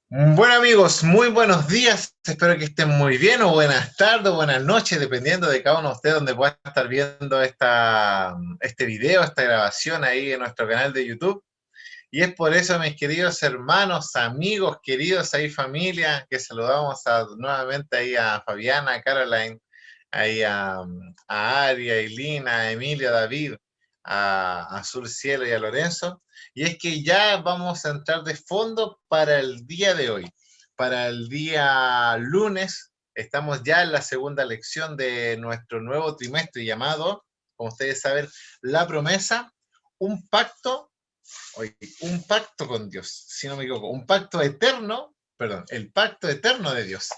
Bueno amigos, muy buenos días, espero que estén muy bien o buenas tardes o buenas noches, dependiendo de cada uno de ustedes donde puedan estar viendo este video, esta grabación ahí en nuestro canal de YouTube. Y es por eso, mis queridos hermanos, amigos, queridos ahí familia, que saludamos nuevamente ahí a Fabiana, a Caroline, ahí a Ari, a Eileen, a Emilio, a David, a Sur Cielo y a Lorenzo. Y es que ya vamos a entrar de fondo para el día de hoy. Para el día lunes, estamos ya en la segunda lección de nuestro nuevo trimestre llamado, como ustedes saben, La Promesa, un pacto, oye, un pacto con Dios, si no me equivoco, un pacto eterno, perdón, el pacto eterno de Dios.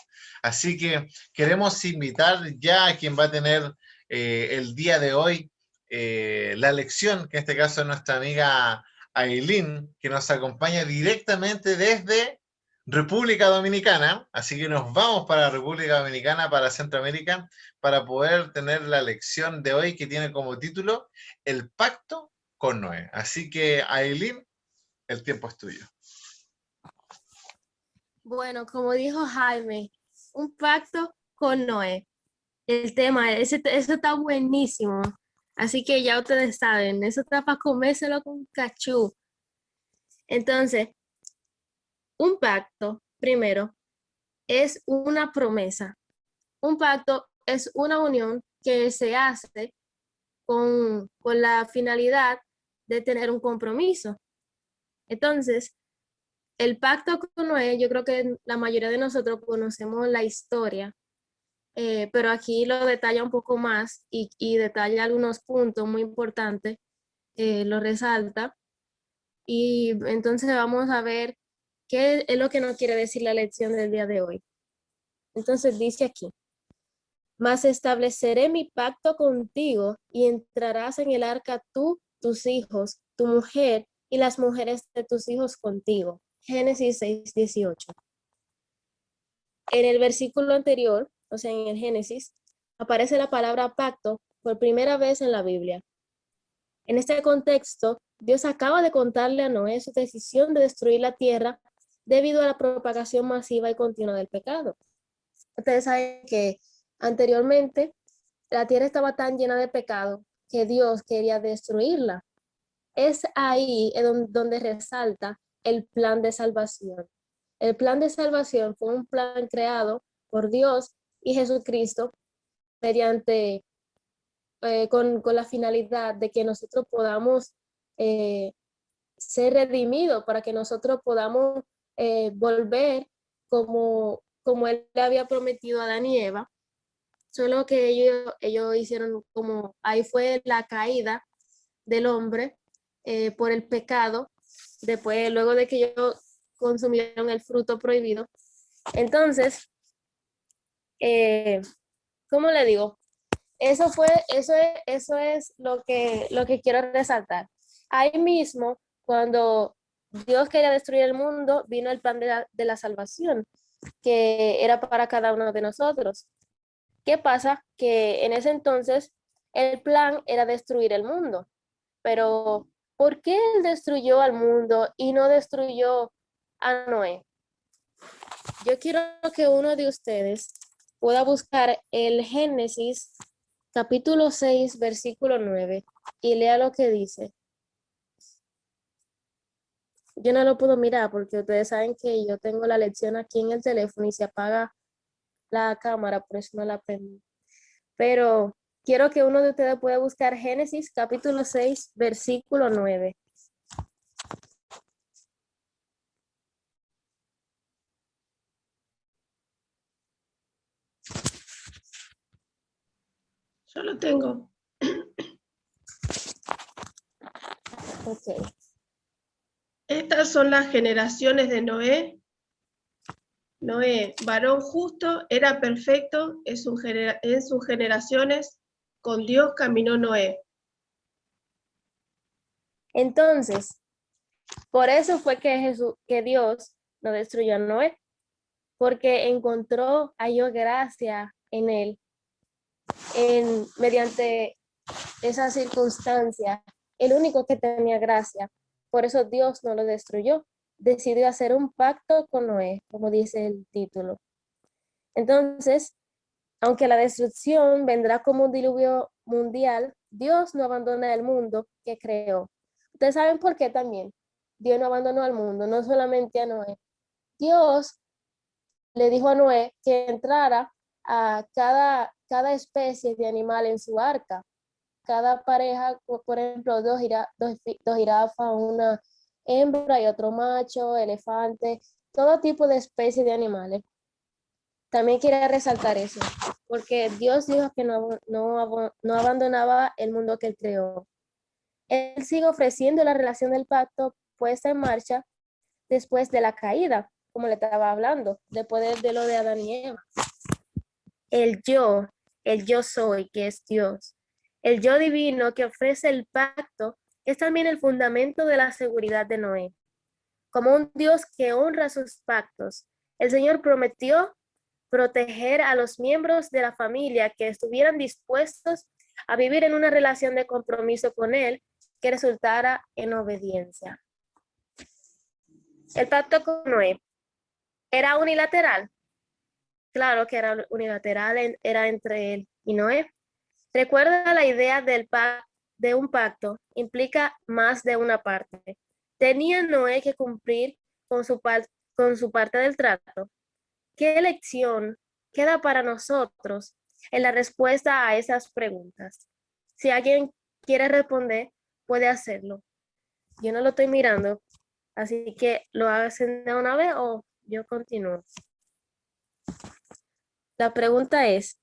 Así que queremos invitar ya a quien va a tener el día de hoy la lección, que en este caso es nuestra amiga Aileen, que nos acompaña directamente desde República Dominicana. Así que nos vamos para República Dominicana, para Centroamérica, para poder tener la lección de hoy que tiene como título El pacto con Noé. Así que, Aileen, el tiempo es tuyo. Bueno, como dijo Jaime, un pacto con Noé. El tema, eso está buenísimo. Así que ya ustedes saben, eso está para comérselo con cachú. Entonces, un pacto, primero, es una promesa. Un pacto es una unión que se hace con la finalidad de tener un compromiso. Entonces, el pacto con Noé, yo creo que la mayoría de nosotros conocemos la historia, pero aquí lo detalla un poco más y detalla algunos puntos muy importantes, lo resalta. Y entonces vamos a ver qué es lo que nos quiere decir la lección del día de hoy. Entonces dice aquí, mas estableceré mi pacto contigo y entrarás en el arca tú, tus hijos, tu mujer y las mujeres de tus hijos contigo. Génesis 6:18. En el versículo anterior, o sea, en el Génesis, aparece la palabra pacto por primera vez en la Biblia. En este contexto, Dios acaba de contarle a Noé su decisión de destruir la tierra debido a la propagación masiva y continua del pecado. Ustedes saben que anteriormente la tierra estaba tan llena de pecado que Dios quería destruirla. Es ahí donde resalta el plan de salvación. El plan de salvación fue un plan creado por Dios y Jesucristo mediante, con la finalidad de que nosotros podamos eh, ser redimidos, para que nosotros podamos volver como Él le había prometido a Adán y Eva. Solo que ellos hicieron como, ahí fue la caída del hombre por el pecado, después, luego de que ellos consumieron el fruto prohibido. Entonces, eh, ¿cómo le digo? Eso es lo que quiero resaltar. Ahí mismo, cuando Dios quería destruir el mundo, vino el plan de la salvación, que era para cada uno de nosotros. ¿Qué pasa? Que en ese entonces el plan era destruir el mundo, pero ¿por qué él destruyó al mundo y no destruyó a Noé? Yo quiero que uno de ustedes pueda buscar el Génesis capítulo 6 versículo 9 y lea lo que dice. Yo no lo puedo mirar porque ustedes saben que yo tengo la lección aquí en el teléfono y se apaga la cámara, por eso no la prendo. Pero quiero que uno de ustedes pueda buscar Génesis capítulo 6 versículo 9. Yo lo tengo. Ok. Estas son las generaciones de Noé. Noé, varón justo, era perfecto en sus generaciones. Con Dios caminó Noé. Entonces, por eso fue que Dios no destruyó a Noé, porque halló gracia en él, mediante esa circunstancia, el único que tenía gracia. Por eso Dios no lo destruyó. decidió hacer un pacto con Noé, como dice el título. Entonces, aunque la destrucción vendrá como un diluvio mundial, Dios no abandona el mundo que creó. Ustedes saben por qué también. Dios no abandonó al mundo, no solamente a Noé. Dios le dijo a Noé que entrara a cada especie de animal en su arca. Cada pareja, por ejemplo, dos jirafas, una hembra y otro macho, elefante, todo tipo de especies de animales. También quería resaltar eso, porque Dios dijo que no abandonaba el mundo que él creó. Él sigue ofreciendo la relación del pacto puesta en marcha después de la caída, como le estaba hablando, después de lo de Adán y Eva. El yo, el yo soy, que es Dios. El yo divino que ofrece el pacto es también el fundamento de la seguridad de Noé. Como un Dios que honra sus pactos, el Señor prometió proteger a los miembros de la familia que estuvieran dispuestos a vivir en una relación de compromiso con Él que resultara en obediencia. El pacto con Noé era unilateral. Claro que era unilateral, era entre él y Noé. Recuerda la idea de un pacto, implica más de una parte. ¿Tenía Noé que cumplir con su parte del trato? ¿Qué lección queda para nosotros en la respuesta a esas preguntas? Si alguien quiere responder, puede hacerlo. Yo no lo estoy mirando, así que lo hacen de una vez o yo continúo. La pregunta es,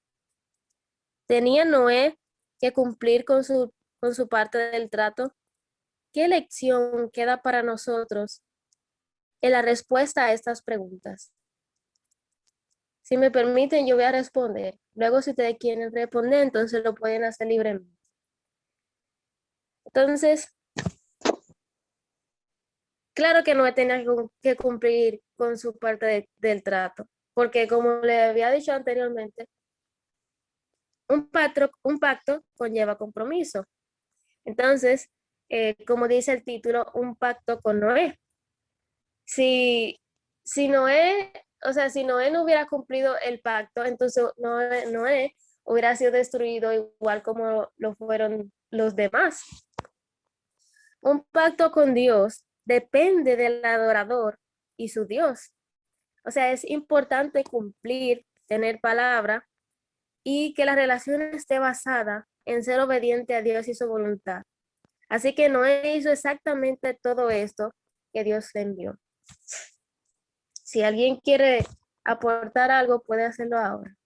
¿tenía Noé que cumplir con su parte del trato? ¿Qué lección queda para nosotros en la respuesta a estas preguntas? Si me permiten, yo voy a responder. Luego, si ustedes quieren responder, entonces lo pueden hacer libremente. Entonces, claro que Noé tenía que cumplir con su parte del trato, porque como le había dicho anteriormente, un pacto conlleva compromiso. Entonces, como dice el título, un pacto con Noé. Si, si Noé, o sea, si Noé no hubiera cumplido el pacto, entonces Noé hubiera sido destruido igual como lo fueron los demás. Un pacto con Dios depende del adorador y su Dios. O sea, es importante cumplir, tener palabra y que la relación esté basada en ser obediente a Dios y su voluntad. Así que Noé hizo exactamente todo esto que Dios le envió. Si alguien quiere aportar algo, puede hacerlo ahora.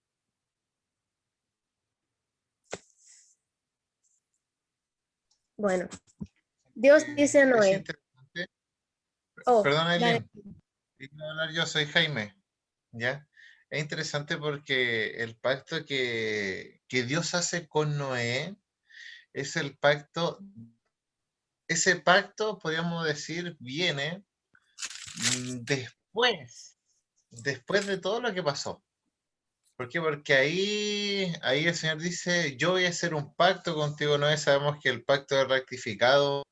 Bueno, Dios dice a Es Noé. interesante. Oh, Perdón, dale. Eileen. Quiero hablar yo, soy Jaime. ¿Ya? Es interesante porque el pacto que Dios hace con Noé es el pacto, ese pacto, podríamos decir, viene después de todo lo que pasó. ¿Por qué? Porque ahí el Señor dice, yo voy a hacer un pacto contigo, Noé. Sabemos que el pacto es rectificado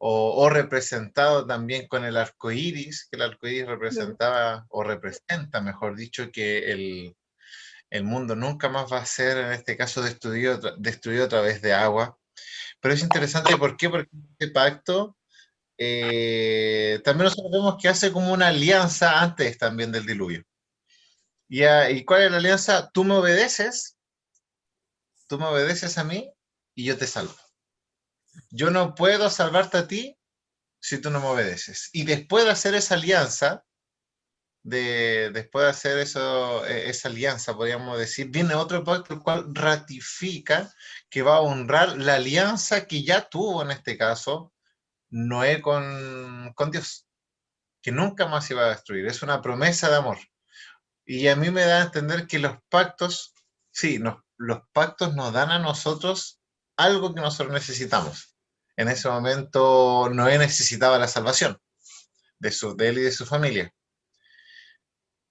o representado también con el arco iris, que el arco iris representaba o representa, mejor dicho, que el mundo nunca más va a ser, en este caso, destruido a través de agua. Pero es interesante, ¿por qué? Porque este pacto también nosotros vemos que hace como una alianza antes también del diluvio. ¿Y cuál es la alianza? Tú me obedeces a mí y yo te salvo. Yo no puedo salvarte a ti si tú no me obedeces. Y después de hacer esa alianza, después de hacer esa alianza, podríamos decir, viene otro pacto el cual ratifica que va a honrar la alianza que ya tuvo en este caso Noé con Dios, que nunca más se iba a destruir. Es una promesa de amor. Y a mí me da a entender que los pactos, sí, los pactos nos dan a nosotros algo que nosotros necesitamos. En ese momento Noé necesitaba la salvación de él y de su familia.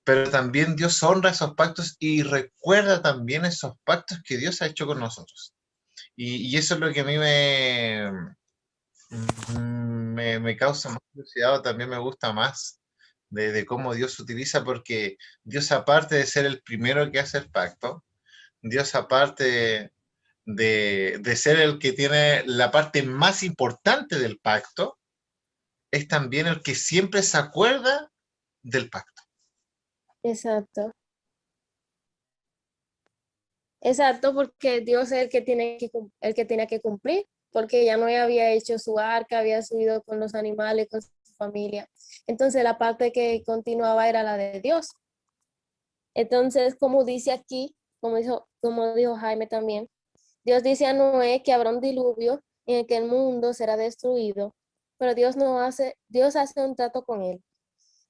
Pero también Dios honra esos pactos y recuerda también esos pactos que Dios ha hecho con nosotros. Y eso es lo que a mí Me causa más curiosidad, o también me gusta más de cómo Dios utiliza, porque Dios, aparte de ser el primero que hace el pacto, Dios, aparte de ser el que tiene la parte más importante del pacto, es también el que siempre se acuerda del pacto. Exacto. Exacto, porque Dios es el que tiene el que tenía que cumplir, porque ya no había hecho su arca, había subido con los animales, con su familia. Entonces la parte que continuaba era la de Dios. Entonces, como dice aquí, como dijo Jaime también, Dios dice a Noé que habrá un diluvio en el que el mundo será destruido, pero Dios hace un trato con él,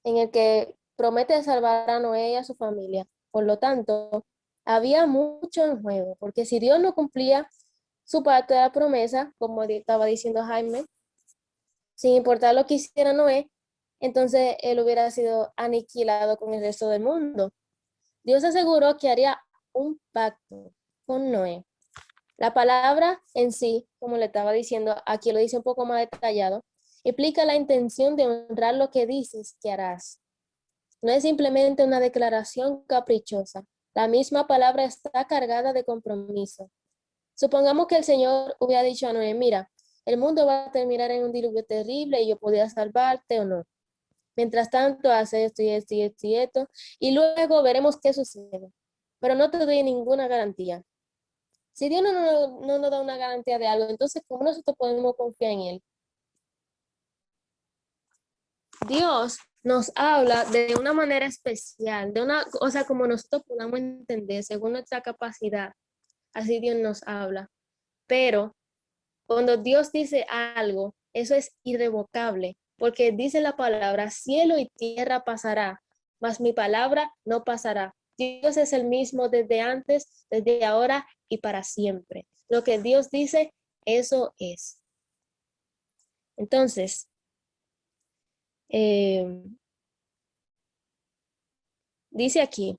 en el que promete salvar a Noé y a su familia. Por lo tanto, había mucho en juego, porque si Dios no cumplía su parte de la promesa, como estaba diciendo Jaime, sin importar lo que hiciera Noé, entonces él hubiera sido aniquilado con el resto del mundo. Dios aseguró que haría un pacto con Noé. La palabra en sí, como le estaba diciendo, aquí lo dice un poco más detallado, implica la intención de honrar lo que dices que harás. No es simplemente una declaración caprichosa. La misma palabra está cargada de compromiso. Supongamos que el Señor hubiera dicho a Noé, mira, el mundo va a terminar en un diluvio terrible y yo podía salvarte o no. Mientras tanto, hace esto y esto y esto y esto, y luego veremos qué sucede. Pero no te doy ninguna garantía. Si Dios no nos da una garantía de algo, entonces, ¿cómo nosotros podemos confiar en Él? Dios nos habla de una manera especial, o sea, como nosotros podamos entender, según nuestra capacidad, así Dios nos habla. Pero cuando Dios dice algo, eso es irrevocable, porque dice la palabra, cielo y tierra pasará, mas mi palabra no pasará. Dios es el mismo desde antes, desde ahora y para siempre. Lo que Dios dice, eso es. Entonces, eh, dice aquí,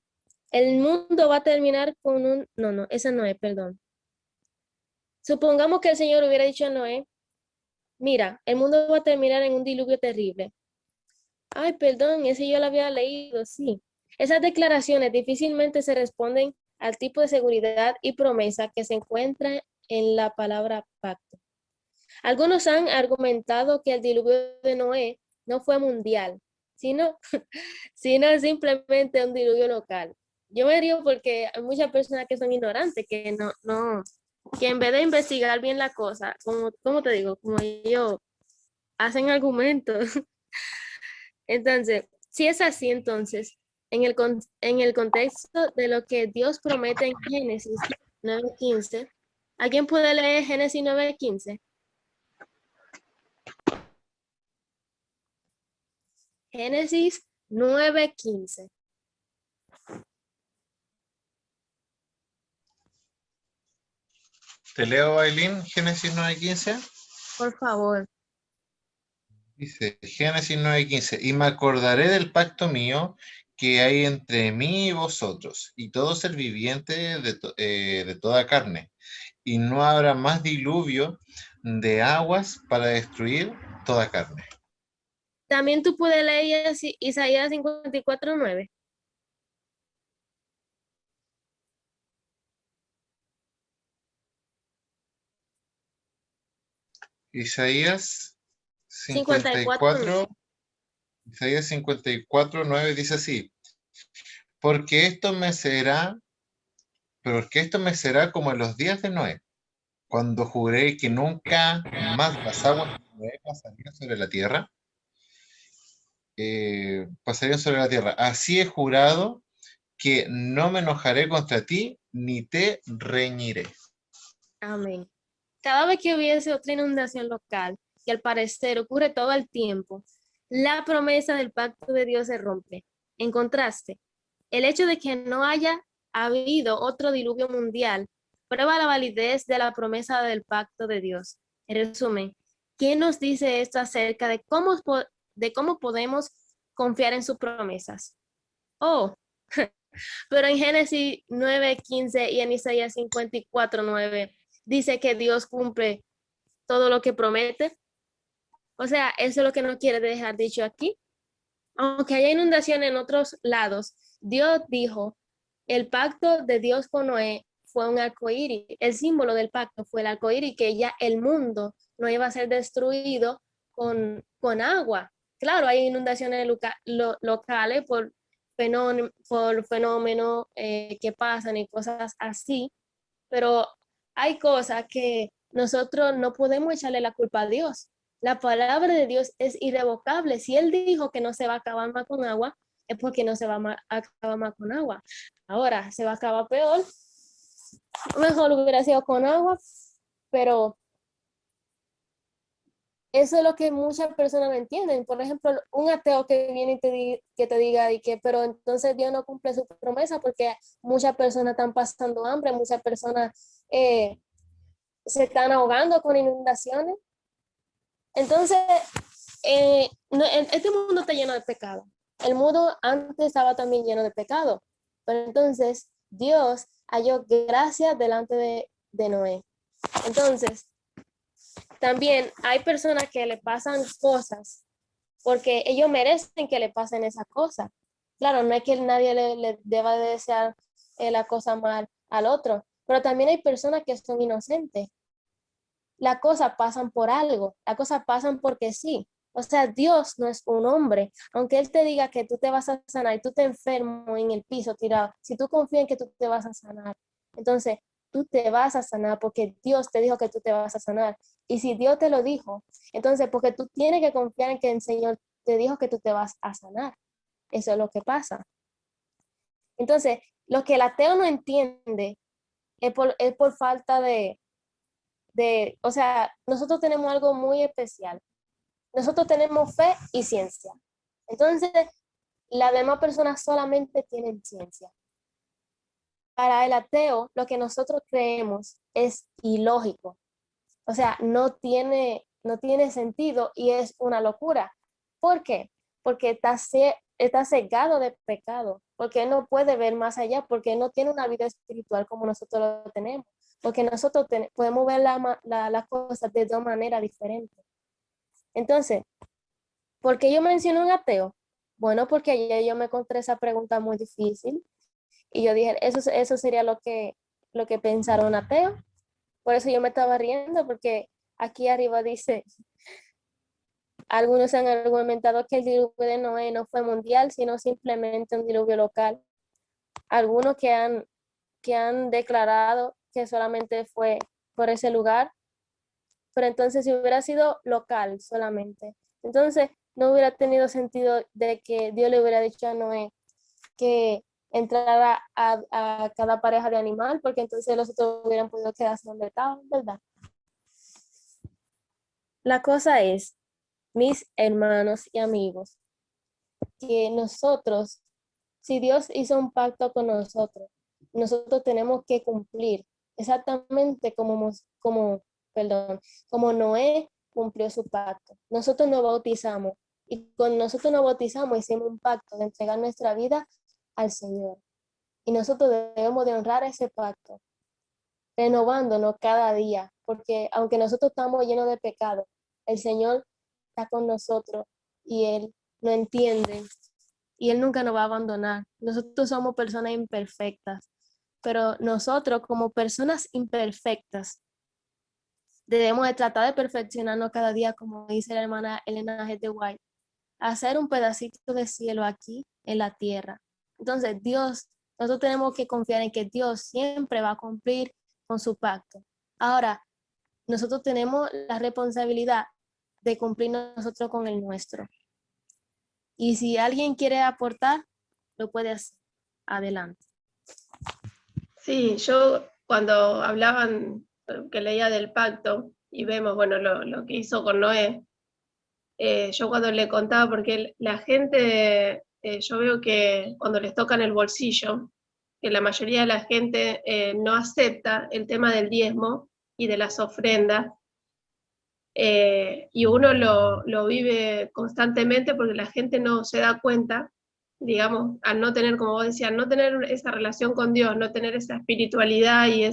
el mundo va a terminar con no, esa no es, perdón. Supongamos que el Señor hubiera dicho a Noé, mira, el mundo va a terminar en un diluvio terrible. Ay, perdón, ese yo lo había leído, sí. Esas declaraciones difícilmente se responden al tipo de seguridad y promesa que se encuentra en la palabra pacto. Algunos han argumentado que el diluvio de Noé no fue mundial, sino, sino simplemente un diluvio local. Yo me río porque hay muchas personas que son ignorantes, que que en vez de investigar bien la cosa, como te digo, como ellos hacen argumentos. Entonces, si es así, entonces, en el contexto de lo que Dios promete en Génesis 9:15, ¿alguien puede leer Génesis 9:15? Génesis 9:15. Te leo, Bailín, Génesis 9:15. Por favor. Dice Génesis 9:15, y me acordaré del pacto mío que hay entre mí y vosotros, y todo ser viviente de toda carne, y no habrá más diluvio de aguas para destruir toda carne. También tú puedes leer Isaías 54:9. Isaías 54:9. 54, Isaías 54:9 dice así, porque esto me será, porque esto me será como en los días de Noé, cuando juré que nunca más las aguas de Noé pasarían sobre la tierra, pasarían sobre la tierra. Así he jurado que no me enojaré contra ti, ni te reñiré. Amén. Cada vez que hubiese otra inundación local, que al parecer ocurre todo el tiempo, la promesa del pacto de Dios se rompe. En contraste, el hecho de que no haya habido otro diluvio mundial prueba la validez de la promesa del pacto de Dios. En resumen, ¿quién nos dice esto acerca de cómo podemos confiar en sus promesas? Oh, pero en Génesis 9:15 y en Isaías 54:9 dice que Dios cumple todo lo que promete. O sea, eso es lo que nos quiere dejar dicho aquí. Aunque haya inundación en otros lados, Dios dijo, el pacto de Dios con Noé fue un arcoíris. El símbolo del pacto fue el arcoíris, que ya el mundo no iba a ser destruido con agua. Claro, hay inundaciones locales por fenómenos que pasan y cosas así, pero hay cosas que nosotros no podemos echarle la culpa a Dios. La palabra de Dios es irrevocable. Si Él dijo que no se va a acabar más con agua, es porque no se va a acabar más con agua. Ahora, se va a acabar peor. Mejor hubiera sido con agua, pero eso es lo que muchas personas no entienden. Por ejemplo, un ateo que viene y que te diga y que, pero entonces Dios no cumple su promesa porque muchas personas están pasando hambre, muchas personas se están ahogando con inundaciones. Entonces, este mundo está lleno de pecado. El mundo antes estaba también lleno de pecado. Pero entonces, Dios halló gracia delante de Noé. Entonces, también hay personas que le pasan cosas porque ellos merecen que le pasen esas cosas. Claro, no es que nadie le deba de desear la cosa mal al otro, pero también hay personas que son inocentes. Las cosas pasan por algo, las cosas pasan porque sí. O sea, Dios no es un hombre. Aunque Él te diga que tú te vas a sanar y tú te enfermo en el piso tirado, si tú confías en que tú te vas a sanar, entonces tú te vas a sanar porque Dios te dijo que tú te vas a sanar. Y si Dios te lo dijo, entonces porque tú tienes que confiar en que el Señor te dijo que tú te vas a sanar. Eso es lo que pasa. Entonces, lo que el ateo no entiende es por falta o sea, nosotros tenemos algo muy especial. Nosotros tenemos fe y ciencia. Entonces, las demás personas solamente tienen ciencia. Para el ateo, lo que nosotros creemos es ilógico. O sea, no tiene sentido y es una locura. ¿Por qué? Porque está cegado de pecado, porque él no puede ver más allá, porque él no tiene una vida espiritual como nosotros lo tenemos, porque nosotros podemos ver las cosas de dos maneras diferentes. Entonces, ¿por qué yo menciono un ateo? Bueno, porque ayer yo me encontré esa pregunta muy difícil y yo dije, eso sería lo que pensara un ateo. Por eso yo me estaba riendo, porque aquí arriba dice, algunos han argumentado que el diluvio de Noé no fue mundial, sino simplemente un diluvio local. Algunos que han declarado que solamente fue por ese lugar, pero entonces si hubiera sido local solamente, entonces no hubiera tenido sentido de que Dios le hubiera dicho a Noé que entrara a cada pareja de animal, porque entonces los otros hubieran podido quedarse donde estaban, ¿verdad? La cosa es, mis hermanos y amigos, que nosotros, si Dios hizo un pacto con nosotros, nosotros tenemos que cumplir exactamente como Noé cumplió su pacto. Nosotros nos bautizamos y con nosotros nos bautizamos hicimos un pacto de entregar nuestra vida al Señor. Y nosotros debemos de honrar ese pacto, renovándonos cada día, porque aunque nosotros estamos llenos de pecado, el Señor está con nosotros y Él no entiende y Él nunca nos va a abandonar. Nosotros somos personas imperfectas, pero nosotros como personas imperfectas debemos de tratar de perfeccionarnos cada día, como dice la hermana Elena G. de White, hacer un pedacito de cielo aquí en la tierra. Entonces, nosotros tenemos que confiar en que Dios siempre va a cumplir con su pacto. Ahora, nosotros tenemos la responsabilidad de cumplir nosotros con el nuestro. Y si alguien quiere aportar, lo puede hacer. Adelante. Sí, yo cuando hablaban, que leía del pacto, y vemos, bueno, lo que hizo con Noé, yo cuando le contaba, porque la gente, yo veo que cuando les tocan el bolsillo, que la mayoría de la gente no acepta el tema del diezmo y de las ofrendas, y uno lo vive constantemente porque la gente no se da cuenta, digamos, al no tener, como vos decías, no tener esa relación con Dios, no tener esa espiritualidad y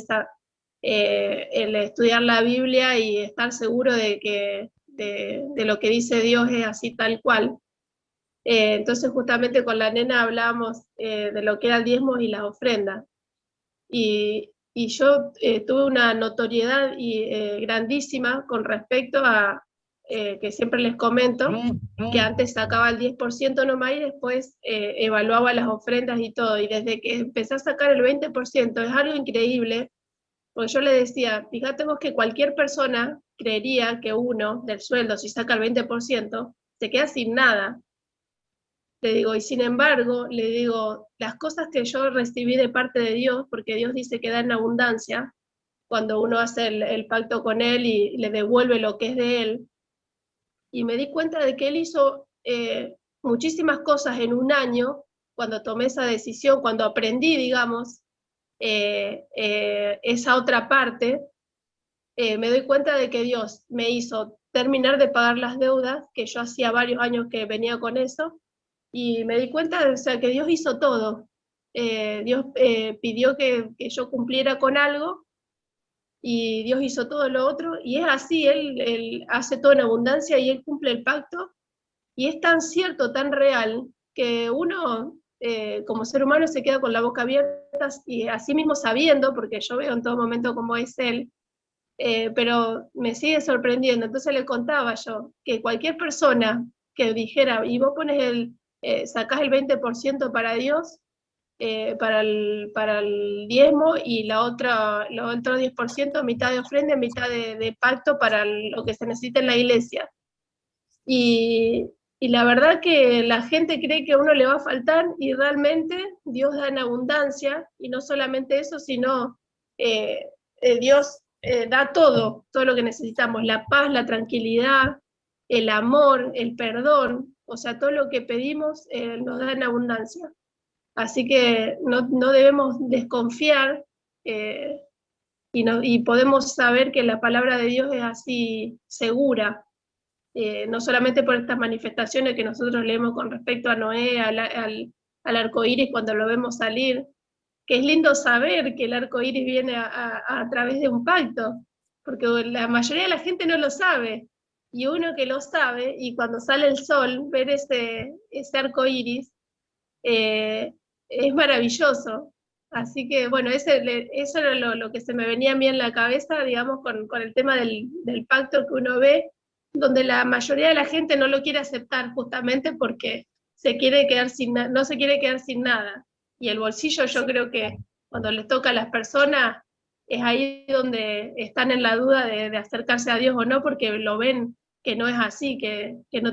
el estudiar la Biblia y estar seguro de de lo que dice Dios es así tal cual. Entonces justamente con la nena hablábamos de lo que era el diezmo y las ofrendas. Y yo tuve una notoriedad grandísima con respecto a, que siempre les comento, que antes sacaba el 10% nomás y después evaluaba las ofrendas y todo. Y desde que empecé a sacar el 20% es algo increíble, porque yo le decía, fíjate vos que cualquier persona creería que uno del sueldo, si saca el 20%, se queda sin nada. Le digo, y sin embargo, le digo, las cosas que yo recibí de parte de Dios, porque Dios dice que da en abundancia, cuando uno hace el pacto con Él y le devuelve lo que es de Él, y me di cuenta de que Él hizo muchísimas cosas en un año, cuando tomé esa decisión, cuando aprendí, digamos, esa otra parte, me doy cuenta de que Dios me hizo terminar de pagar las deudas, que yo hacía varios años que venía con eso, y me di cuenta, o sea, que Dios hizo todo. Dios pidió que yo cumpliera con algo y Dios hizo todo lo otro, y es así, él hace todo en abundancia y Él cumple el pacto, y es tan cierto, tan real, que uno como ser humano se queda con la boca abierta y así mismo sabiendo, porque yo veo en todo momento cómo es Él, pero me sigue sorprendiendo. Entonces le contaba yo que cualquier persona que dijera, y vos pones sacás el 20% para Dios, para el diezmo, y lo otro 10%, mitad de ofrenda, mitad de pacto para lo que se necesita en la iglesia. Y, y la verdad que la gente cree que a uno le va a faltar, y realmente Dios da en abundancia, y no solamente eso, sino Dios da todo lo que necesitamos, la paz, la tranquilidad, el amor, el perdón, o sea, todo lo que pedimos nos da en abundancia. Así que no debemos desconfiar, y podemos saber que la palabra de Dios es así segura, no solamente por estas manifestaciones que nosotros leemos con respecto a Noé, al arco iris cuando lo vemos salir, que es lindo saber que el arco iris viene a través de un pacto, porque la mayoría de la gente no lo sabe, y uno que lo sabe, y cuando sale el sol, ver ese arco iris, es maravilloso. Así que bueno, eso era lo que se me venía a mí en la cabeza, digamos, con el tema del pacto que uno ve, donde la mayoría de la gente no lo quiere aceptar justamente porque no se quiere quedar sin nada. Y el bolsillo, yo creo que cuando les toca a las personas, es ahí donde están en la duda de acercarse a Dios o no, porque lo ven que no es así, que Dios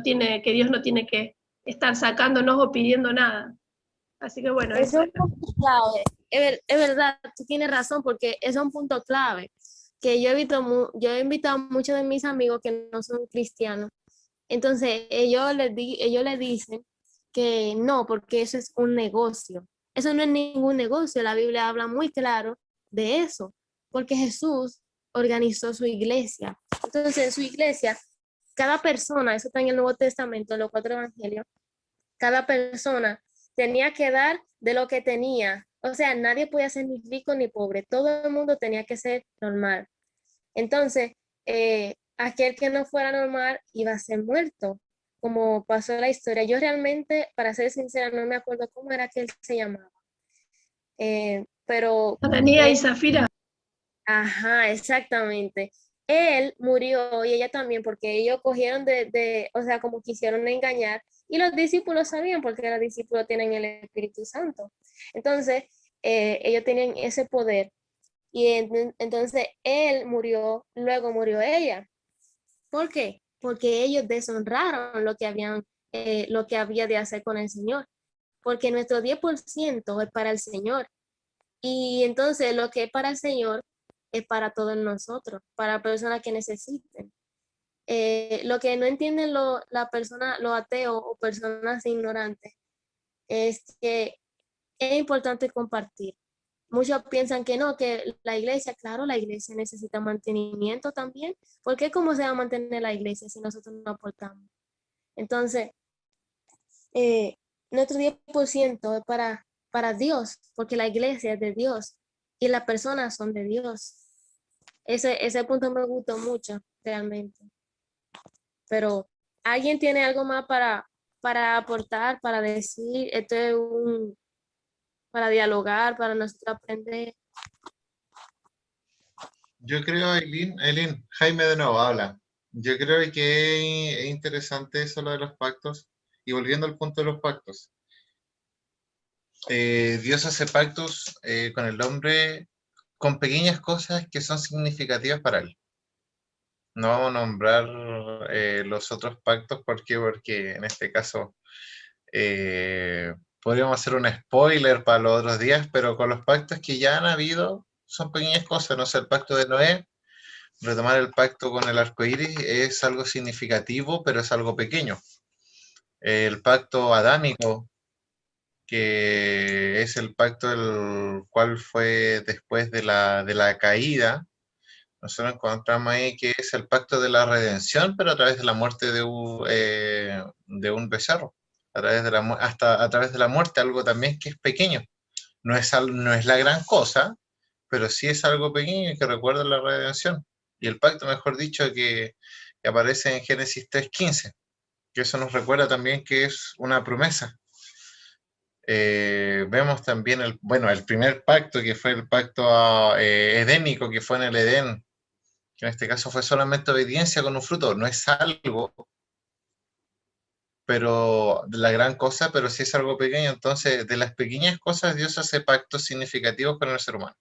no tiene que estar sacándonos o pidiendo nada. Así que bueno, Eso eso es era. un punto clave. Es verdad, tú tienes razón, porque eso es un punto clave. Que yo he invitado a muchos de mis amigos que no son cristianos. Entonces, ellos les dicen que no, porque eso es un negocio. Eso no es ningún negocio. La Biblia habla muy claro de eso, porque Jesús organizó su iglesia. Entonces, en su iglesia, cada persona, eso está en el Nuevo Testamento, en los 4 evangelios, cada persona tenía que dar de lo que tenía. O sea, nadie podía ser ni rico ni pobre. Todo el mundo tenía que ser normal. Entonces, aquel que no fuera normal iba a ser muerto, como pasó en la historia. Yo realmente, para ser sincera, no me acuerdo cómo era que él se llamaba. Pero Ananías y él, Zafira. ajá, exactamente. Él murió y ella también, porque ellos cogieron o sea, como quisieron engañar, y los discípulos sabían porque los discípulos tienen el Espíritu Santo. Entonces, ellos tenían ese poder. Y entonces él murió, luego murió ella. ¿Por qué? Porque ellos deshonraron lo que había de hacer con el Señor. Porque nuestro 10% es para el Señor. Y entonces lo que es para el Señor es para todos nosotros, para personas que necesiten. Lo que no entienden la persona, los ateos o personas ignorantes, es que es importante compartir. Muchos piensan que no, que la iglesia, claro, la iglesia necesita mantenimiento también, porque ¿cómo se va a mantener la iglesia si nosotros no aportamos? Entonces, nuestro 10% es para Dios, porque la iglesia es de Dios y las personas son de Dios. Ese punto me gustó mucho, realmente. pero ¿alguien tiene algo más para aportar, para decir? Esto es para dialogar, para nosotros aprender. Yo creo, Eileen, Jaime de nuevo habla. Yo creo que es interesante eso lo de los pactos. Y volviendo al punto de los pactos, Dios hace pactos con el hombre con pequeñas cosas que son significativas para él. No vamos a nombrar los otros pactos, ¿por qué? Porque en este caso podríamos hacer un spoiler para los otros días, pero con los pactos que ya han habido son pequeñas cosas. No sé, el pacto de Noé, retomar el pacto con el arco iris es algo significativo, pero es algo pequeño. El pacto adámico, que es el pacto el cual fue después de la caída, nosotros encontramos ahí que es el pacto de la redención, pero a través de la muerte de un becerro, a través de hasta a través de la muerte, algo también que es pequeño. No es la gran cosa, pero sí es algo pequeño y que recuerda la redención. Y el pacto, mejor dicho, que aparece en Génesis 3:15, que eso nos recuerda también que es una promesa. Vemos también el primer pacto, que fue el pacto edénico, que fue en el Edén, que en este caso fue solamente obediencia con un fruto, no es algo, pero de la gran cosa, pero sí es algo pequeño. Entonces, de las pequeñas cosas, Dios hace pactos significativos con el ser humano.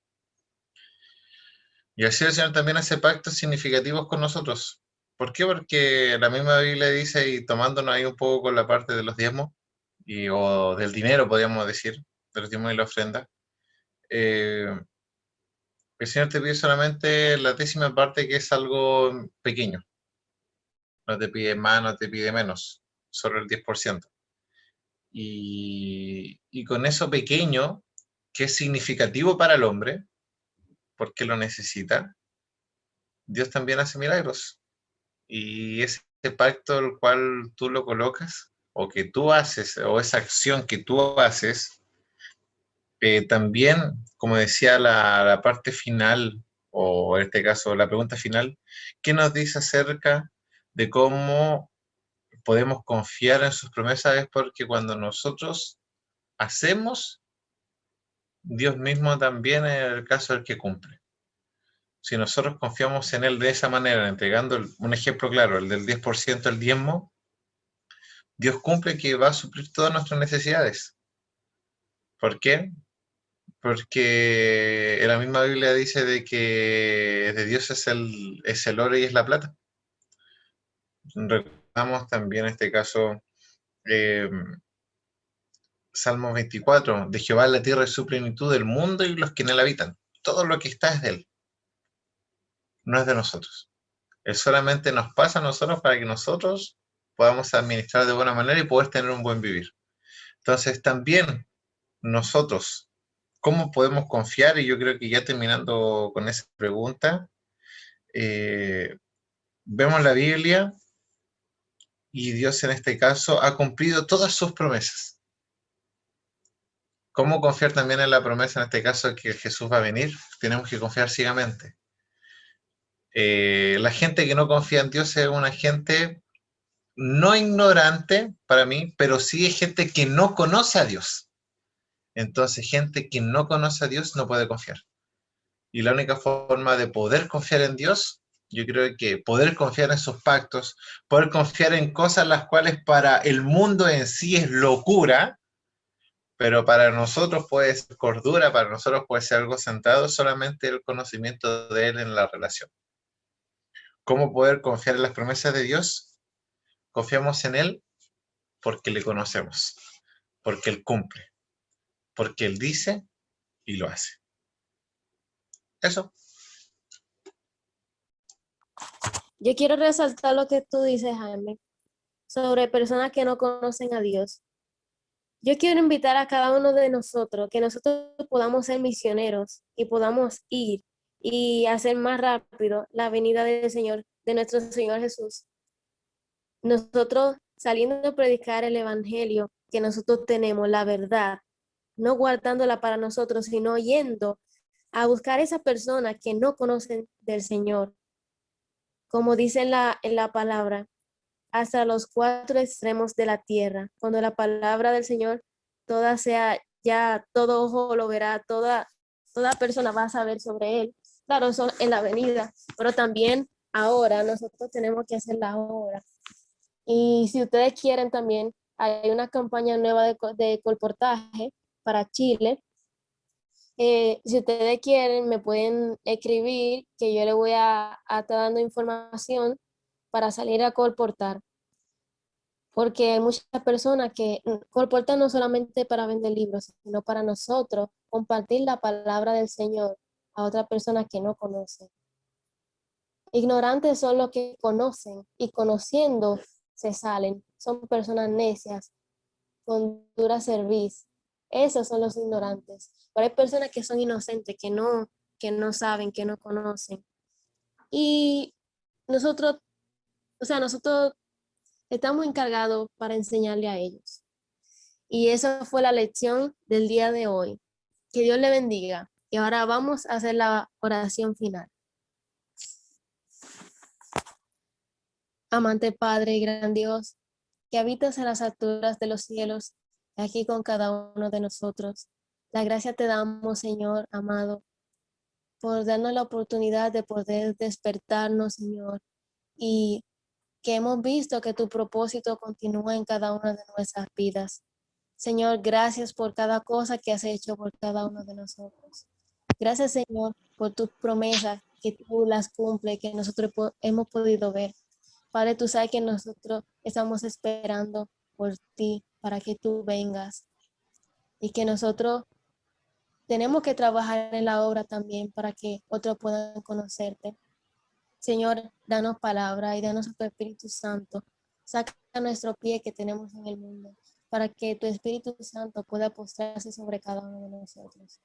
Y así el Señor también hace pactos significativos con nosotros. ¿Por qué? Porque la misma Biblia dice, y tomándonos ahí un poco con la parte de los diezmos, o del dinero, podríamos decir, de los diezmos y la ofrenda, eh, el Señor te pide solamente la décima parte, que es algo pequeño. No te pide más, no te pide menos, solo el 10%. Y con eso pequeño, que es significativo para el hombre, porque lo necesita, Dios también hace milagros. Y ese pacto el cual tú lo colocas, o que tú haces, o esa acción que tú haces, también, como decía la parte final, o en este caso la pregunta final, ¿qué nos dice acerca de cómo podemos confiar en sus promesas? Es porque cuando nosotros hacemos, Dios mismo también es el caso del que cumple. Si nosotros confiamos en Él de esa manera, entregando un ejemplo claro, el del 10%, el diezmo, Dios cumple que va a suplir todas nuestras necesidades. ¿Por qué? Porque en la misma Biblia dice de que de Dios es el oro y es la plata. Recordamos también en este caso eh, Salmos 24, de Jehová la tierra y su plenitud, del mundo y los que en él habitan. Todo lo que está es de él, no es de nosotros. Él solamente nos pasa a nosotros para que nosotros podamos administrar de buena manera y poder tener un buen vivir. Entonces también nosotros, ¿cómo podemos confiar? Y yo creo que ya terminando con esa pregunta, vemos la Biblia y Dios en este caso ha cumplido todas sus promesas. ¿Cómo confiar también en la promesa en este caso que Jesús va a venir? Tenemos que confiar ciegamente. La gente que no confía en Dios es una gente no ignorante para mí, pero sí es gente que no conoce a Dios. Entonces, gente que no conoce a Dios no puede confiar. Y la única forma de poder confiar en Dios, yo creo que poder confiar en sus pactos, poder confiar en cosas las cuales para el mundo en sí es locura, pero para nosotros puede ser cordura, para nosotros puede ser algo sentado, solamente el conocimiento de Él en la relación. ¿Cómo poder confiar en las promesas de Dios? Confiamos en Él porque le conocemos, porque Él cumple, porque Él dice y lo hace. Eso. Yo quiero resaltar lo que tú dices, Jaime, sobre personas que no conocen a Dios. Yo quiero invitar a cada uno de nosotros que nosotros podamos ser misioneros y podamos ir y hacer más rápido la venida del Señor, de nuestro Señor Jesús. Nosotros saliendo a predicar el evangelio que nosotros tenemos, la verdad, no guardándola para nosotros, sino yendo a buscar a esas personas que no conocen del Señor. Como dice en la palabra, hasta los cuatro extremos de la tierra, cuando la palabra del Señor toda sea, ya todo ojo lo verá, toda persona va a saber sobre él. Claro, eso en la venida, pero también ahora nosotros tenemos que hacer la obra. Y si ustedes quieren también, hay una campaña nueva de colportaje para Chile. Si ustedes quieren, me pueden escribir que yo les voy a estar dando información para salir a colportar. Porque hay muchas personas que colportan no solamente para vender libros, sino para nosotros compartir la palabra del Señor a otras personas que no conocen. Ignorantes son los que conocen y conociendo se salen. Son personas necias, con dura cerviz. Esos son los ignorantes. Pero hay personas que son inocentes, que no saben, que no conocen. Y nosotros, nosotros estamos encargados para enseñarle a ellos. Y esa fue la lección del día de hoy. Que Dios le bendiga. Y ahora vamos a hacer la oración final. Amante Padre y gran Dios, que habitas en las alturas de los cielos, aquí con cada uno de nosotros. La gracia te damos, Señor amado, por darnos la oportunidad de poder despertarnos, Señor, y que hemos visto que tu propósito continúa en cada una de nuestras vidas. Señor, gracias por cada cosa que has hecho por cada uno de nosotros. Gracias, Señor, por tus promesas, que tú las cumples, que nosotros hemos podido ver. Padre, tú sabes que nosotros estamos esperando por ti para que tú vengas y que nosotros tenemos que trabajar en la obra también para que otros puedan conocerte. Señor, danos palabra y danos a tu Espíritu Santo. Saca nuestro pie que tenemos en el mundo para que tu Espíritu Santo pueda postrarse sobre cada uno de nosotros.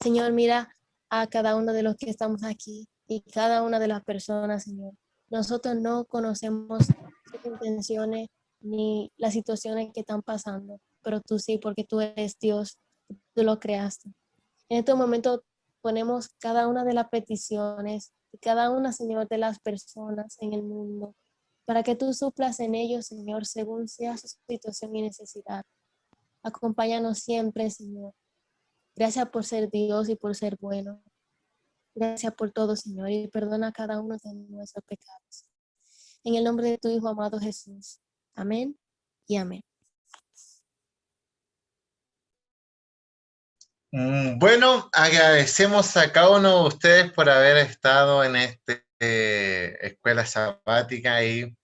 Señor, mira a cada uno de los que estamos aquí y cada una de las personas, Señor. Nosotros no conocemos sus intenciones ni las situaciones que están pasando, pero tú sí, porque tú eres Dios, tú lo creaste. En estos momentos ponemos cada una de las peticiones y cada una, Señor, de las personas en el mundo, para que tú suplas en ellos, Señor, según sea su situación y necesidad. Acompáñanos siempre, Señor. Gracias por ser Dios y por ser bueno. Gracias por todo, Señor, y perdona a cada uno de nuestros pecados. En el nombre de tu Hijo amado Jesús. Amén y amén. Bueno, agradecemos a cada uno de ustedes por haber estado en esta escuela sabática ahí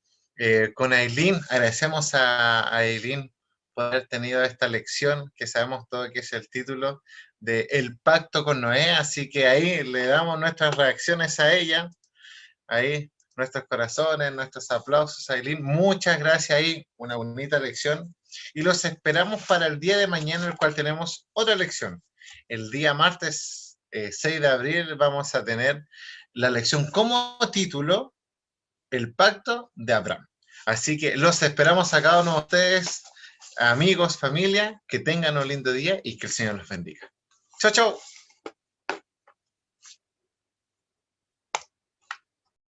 con Aileen. Agradecemos a Aileen por haber tenido esta lección, que sabemos todo que es el título de El Pacto con Noé, así que ahí le damos nuestras reacciones a ella, ahí nuestros corazones, nuestros aplausos a Aileen. Muchas gracias ahí, una bonita lección. Y los esperamos para el día de mañana, el cual tenemos otra lección. El día martes 6 de abril vamos a tener la lección como título El Pacto de Abraham. Así que los esperamos a cada uno de ustedes, amigos, familia, que tengan un lindo día y que el Señor los bendiga. Chao, chao.